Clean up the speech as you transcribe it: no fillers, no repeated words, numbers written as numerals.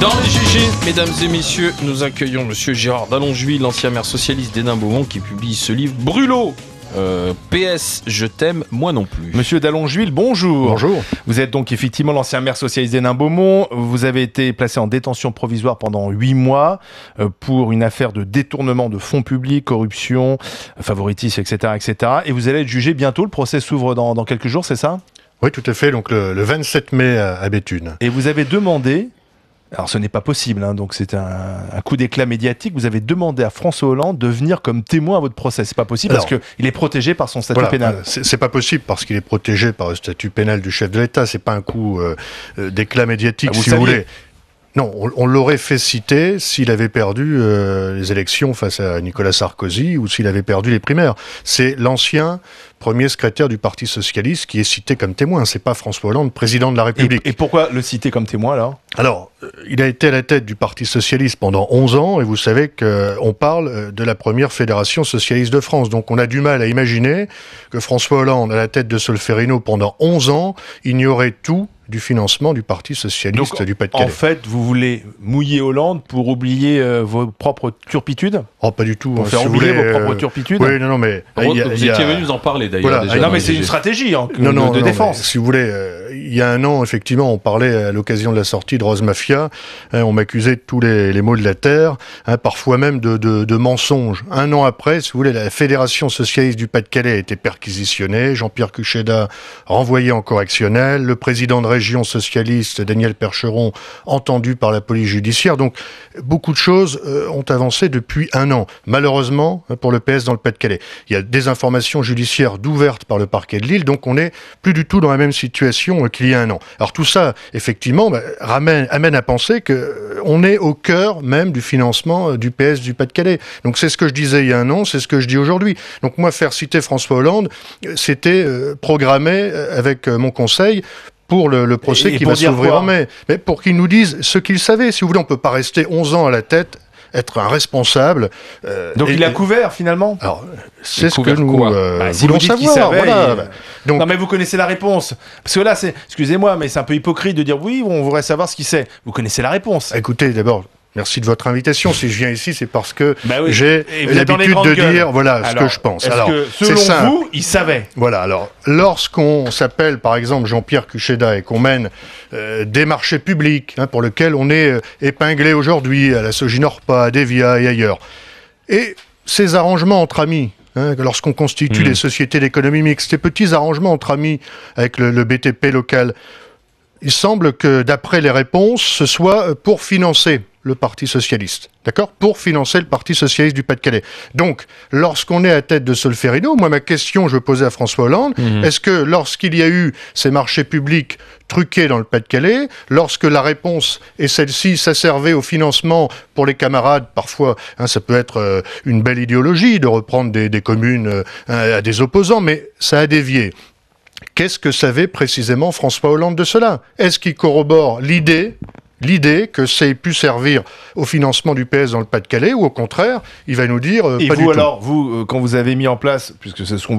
Dans les GG, mesdames et messieurs, nous accueillons monsieur Gérard Dallongeville, l'ancien maire socialiste d'Hénin-Beaumont, qui publie ce livre Brûlot. PS, je t'aime, moi non plus. Monsieur Dallongeville, bonjour. Bonjour. Vous êtes donc effectivement l'ancien maire socialiste d'Hénin-Beaumont. Vous avez été placé en détention provisoire pendant 8 mois pour une affaire de détournement de fonds publics, corruption, favoritisme, etc., etc. Et vous allez être jugé bientôt. Le procès s'ouvre dans quelques jours, c'est ça? Oui, tout à fait. Donc le 27 mai à Béthune. Et vous avez demandé, alors ce n'est pas possible, hein, donc c'est un coup d'éclat médiatique, vous avez demandé à François Hollande de venir comme témoin à votre procès. C'est pas possible parce qu'il est protégé par son statut pénal. C'est pas possible parce qu'il est protégé par le statut pénal du chef de l'État. C'est pas un coup d'éclat médiatique, si vous voulez. Non, on l'aurait fait citer s'il avait perdu les élections face à Nicolas Sarkozy ou s'il avait perdu les primaires. C'est l'ancien premier secrétaire du Parti Socialiste qui est cité comme témoin. C'est pas François Hollande, président de la République. Et pourquoi le citer comme témoin, alors ? Alors, il a été à la tête du Parti Socialiste pendant 11 ans, et vous savez qu'on parle de la première fédération socialiste de France. Donc on a du mal à imaginer que François Hollande, à la tête de Solferino pendant 11 ans, ignorait tout du financement du Parti Socialiste. Donc, du Pas-de-Calais. En fait, vous voulez mouiller Hollande pour oublier vos propres turpitudes ? Oh, pas du tout. Pour faire oublier vos propres turpitudes ? Oui, non, mais... Vous étiez venu nous en parler, d'ailleurs. Voilà. Déjà, non, mais c'est une stratégie de défense. Si vous voulez, il y a un an, effectivement, on parlait à l'occasion de la sortie de Rose Mafia, on m'accusait de tous les maux de la terre, parfois même de mensonges. Un an après, si vous voulez, la Fédération Socialiste du Pas-de-Calais a été perquisitionnée, Jean-Pierre Cucheda renvoyé en correctionnel, le président de région socialiste, Daniel Percheron, entendu par la police judiciaire. Donc, beaucoup de choses ont avancé depuis un an. Malheureusement, pour le PS dans le Pas-de-Calais. Il y a des informations judiciaires d'ouvertes par le parquet de Lille, donc on n'est plus du tout dans la même situation qu'il y a un an. Alors tout ça, effectivement, amène à penser qu'on est au cœur même du financement du PS du Pas-de-Calais. Donc c'est ce que je disais il y a un an, c'est ce que je dis aujourd'hui. Donc moi, faire citer François Hollande, c'était programmé avec mon conseil pour le procès qui va s'ouvrir en mai. Mais pour qu'il nous dise ce qu'il savait. Si vous voulez, on ne peut pas rester 11 ans à la tête, être un responsable. Donc il a couvert, finalement ? Alors, c'est ce que nous voulons savoir. Savait, Donc... Non, mais vous connaissez la réponse. Parce que là, excusez-moi, mais c'est un peu hypocrite de dire oui, on voudrait savoir ce qu'il sait. Vous connaissez la réponse. Écoutez, d'abord... Merci de votre invitation. Si je viens ici, c'est parce que oui. j'ai l'habitude de dire ce que je pense. Est-ce que, selon vous, il savait ? Voilà. Alors, lorsqu'on s'appelle, par exemple, Jean-Pierre Cucheda et qu'on mène des marchés publics pour lesquels on est épinglé aujourd'hui à la Soginorpa, à Devia et ailleurs, et ces arrangements entre amis, lorsqu'on constitue des sociétés d'économie mixte, ces petits arrangements entre amis avec le BTP local, il semble que, d'après les réponses, ce soit pour financer le Parti Socialiste, d'accord ? Pour financer le Parti Socialiste du Pas-de-Calais. Donc, lorsqu'on est à tête de Solferino, moi, ma question, je posais à François Hollande, est-ce que lorsqu'il y a eu ces marchés publics truqués dans le Pas-de-Calais, lorsque la réponse est celle-ci, ça servait au financement pour les camarades, parfois, ça peut être une belle idéologie de reprendre des communes à des opposants, mais ça a dévié. Qu'est-ce que savait précisément François Hollande de cela ? Est-ce qu'il corrobore l'idée que ça ait pu servir au financement du PS dans le Pas-de-Calais, ou au contraire, il va nous dire pas du tout. Et vous, alors, quand vous avez mis en place, puisque c'est ce qu'on